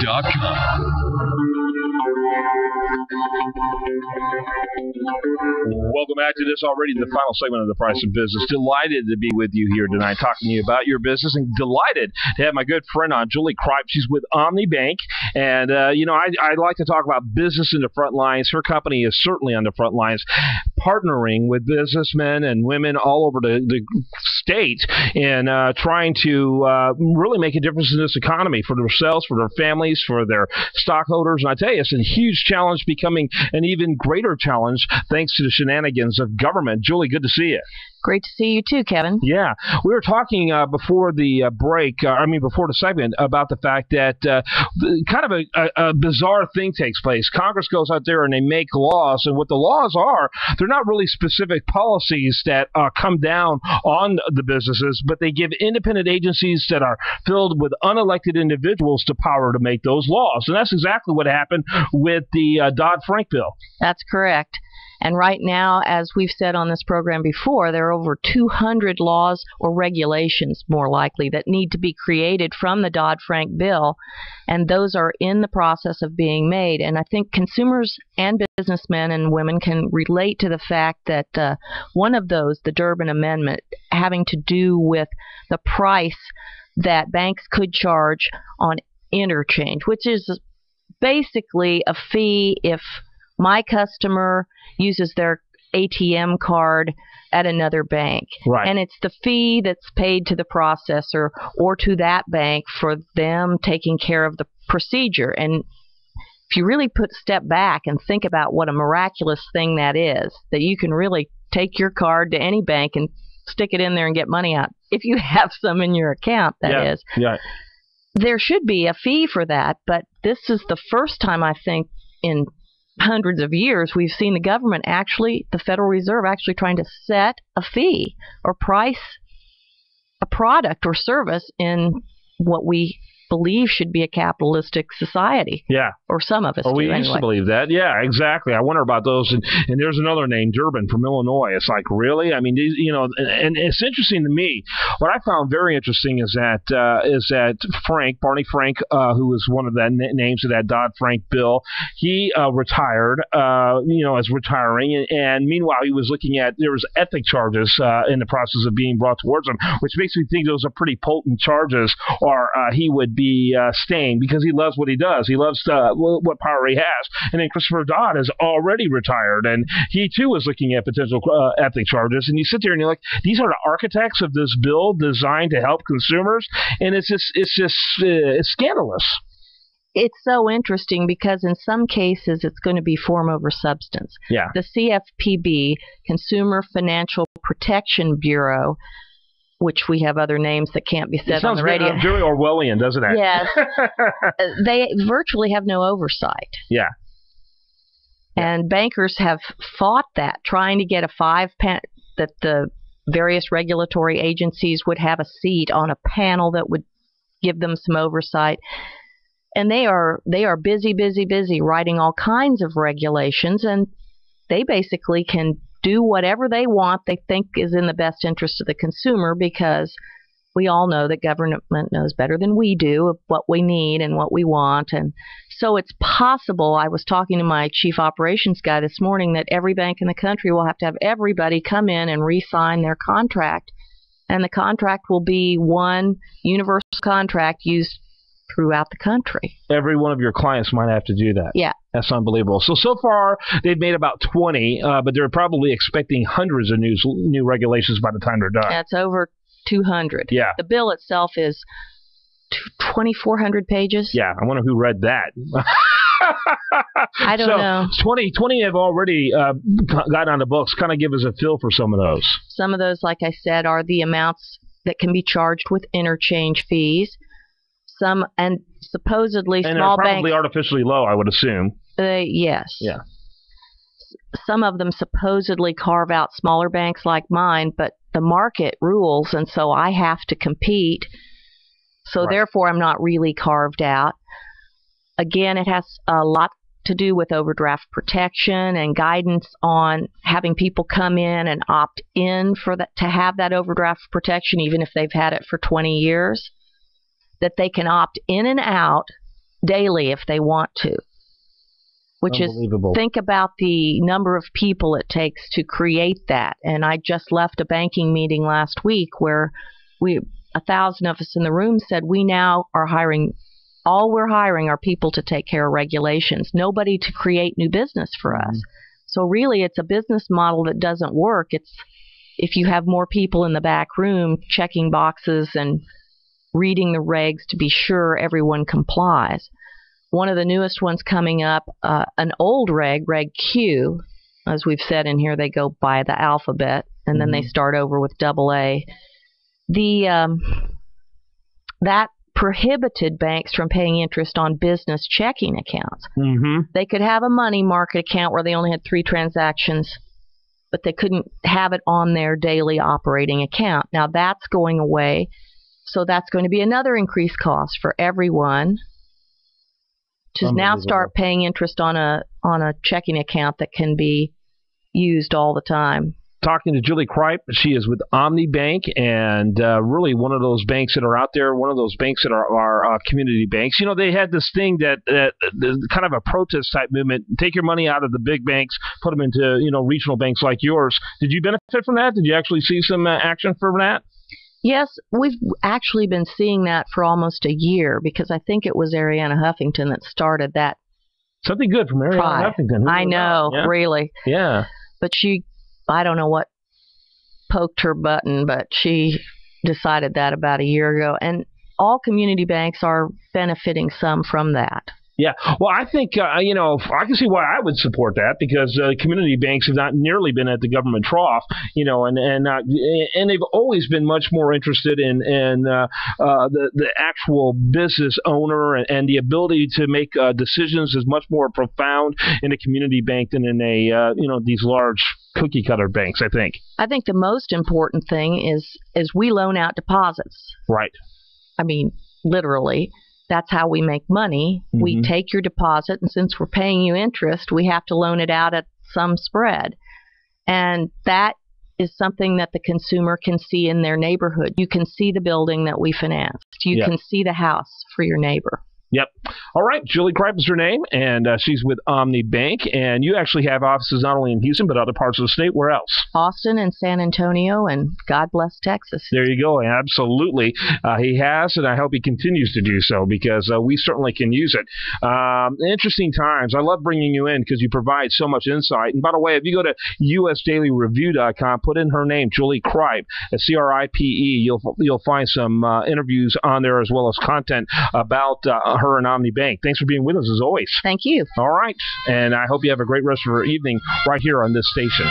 DoddFrankBill.com. Welcome back to this already the final segment of The Price of Business. Delighted to be with you here tonight talking to you about your business, and delighted to have my good friend on, Julie Kripe. She's with OmniBank, and I like to talk about business in the front lines. Her company is certainly on the front lines, partnering with businessmen and women all over the state and trying to really make a difference in this economy for themselves, for their families, for their stockholders. And I tell you, it's a huge challenge, becoming an even greater challenge thanks to the shenanigans of government. Julie, good to see you. Great to see you too, Kevin. Yeah. We were talking before the before the segment, about the fact that kind of a bizarre thing takes place. Congress goes out there and they make laws, and what the laws are, they're not really specific policies that come down on the businesses, but they give independent agencies that are filled with unelected individuals the power to make those laws. And that's exactly what happened with the Dodd-Frank bill. That's correct. And right now, as we've said on this program before, there are over 200 laws or regulations, more likely, that need to be created from the Dodd-Frank bill, and those are in the process of being made. And I think consumers and businessmen and women can relate to the fact that one of those, the Durbin Amendment, having to do with the price that banks could charge on interchange, which is basically a fee if my customer uses their ATM card at another bank. Right. And it's the fee that's paid to the processor or to that bank for them taking care of the procedure. And if you really step back and think about what a miraculous thing that is, that you can really take your card to any bank and stick it in there and get money out, if you have some in your account, that is. Yeah. There should be a fee for that, but this is the first time, I think, in hundreds of years, we've seen the government the Federal Reserve actually trying to set a fee or price a product or service in what we believe should be a capitalistic society. Yeah. Or some of us do, we used anyway. to believe that. Yeah, exactly. I wonder about those. And there's another name, Durbin, from Illinois. It's like, really? I mean, and it's interesting to me. What I found very interesting is that Barney Frank, who was one of the names of that Dodd-Frank bill, he retired, as retiring. And meanwhile, he was looking at, there was ethic charges in the process of being brought towards him, which makes me think those are pretty potent charges, or he would be staying because he loves what he does. He loves what power he has. And then Christopher Dodd is already retired, and he too is looking at potential ethic charges. And you sit there and you're like, these are the architects of this bill designed to help consumers, and it's scandalous. It's so interesting because in some cases it's going to be form over substance. Yeah. The CFPB, Consumer Financial Protection Bureau, which we have other names that can't be said on the radio. Sounds very Orwellian, doesn't it? Yes. They virtually have no oversight. Yeah. And bankers have fought that, trying to get that the various regulatory agencies would have a seat on a panel that would give them some oversight. And they are busy writing all kinds of regulations, and they basically can do whatever they want they think is in the best interest of the consumer, because we all know that government knows better than we do of what we need and what we want. And so it's possible, I was talking to my chief operations guy this morning, that every bank in the country will have to have everybody come in and re-sign their contract. And the contract will be one universal contract used throughout the country. Every one of your clients might have to do that. Yeah. That's unbelievable. So far, they've made about 20, but they're probably expecting hundreds of new regulations by the time they're done. That's over 200. Yeah. The bill itself is 2,400 pages. Yeah. I wonder who read that. I don't know. 20 have already gotten on the books. Kind of give us a feel for some of those. Some of those, like I said, are the amounts that can be charged with interchange fees. Some, and supposedly and small they're probably banks, artificially low, I would assume. Yes. Yeah. Some of them supposedly carve out smaller banks like mine, but the market rules, and so I have to compete. So Right. Therefore, I'm not really carved out. Again, it has a lot to do with overdraft protection and guidance on having people come in and opt in for that, to have that overdraft protection, even if they've had it for 20 years. That they can opt in and out daily if they want to. Which is, think about the number of people it takes to create that. And I just left a banking meeting last week where 1,000 of us in the room said we now are hiring. All we're hiring are people to take care of regulations, nobody to create new business for us. So really, it's a business model that doesn't work. It's if you have more people in the back room checking boxes and reading the regs to be sure everyone complies. One of the newest ones coming up, an old Reg Q, as we've said in here, they go by the alphabet, and then they start over with AA. That prohibited banks from paying interest on business checking accounts. They could have a money market account where they only had 3 transactions, but they couldn't have it on their daily operating account. Now that's going away, so that's going to be another increased cost for everyone to now start paying interest on a checking account that can be used all the time. Talking to Julie Kripe. She is with OmniBank, and really one of those banks that are out there, one of those banks that are community banks. You know, they had this thing that kind of a protest type movement. Take your money out of the big banks, put them into, regional banks like yours. Did you benefit from that? Did you actually see some action from that? Yes, we've actually been seeing that for almost a year, because I think it was Arianna Huffington that started that. Something good from Arianna Huffington. I know, really. Yeah. But I don't know what poked her button, but she decided that about a year ago. And all community banks are benefiting some from that. Yeah, well, I think, I can see why I would support that, because community banks have not nearly been at the government trough, and they've always been much more interested in the actual business owner, and the ability to make decisions is much more profound in a community bank than in these large cookie cutter banks, I think. I think the most important thing is we loan out deposits. Right. I mean, literally. That's how we make money. We take your deposit, and since we're paying you interest, we have to loan it out at some spread. And that is something that the consumer can see in their neighborhood. You can see the building that we financed. You can see the house for your neighbor. Yep. All right. Julie Kripe is her name, and she's with OmniBank. And you actually have offices not only in Houston, but other parts of the state. Where else? Austin and San Antonio, and God bless Texas. There you go. Absolutely. He has, and I hope he continues to do so, because we certainly can use it. Interesting times. I love bringing you in because you provide so much insight. And by the way, if you go to usdailyreview.com, put in her name, Julie Kripe, Cripe, you'll find some interviews on there, as well as content about her and OmniBank. Thanks for being with us, as always. Thank you. All right. And I hope you have a great rest of your evening right here on this station.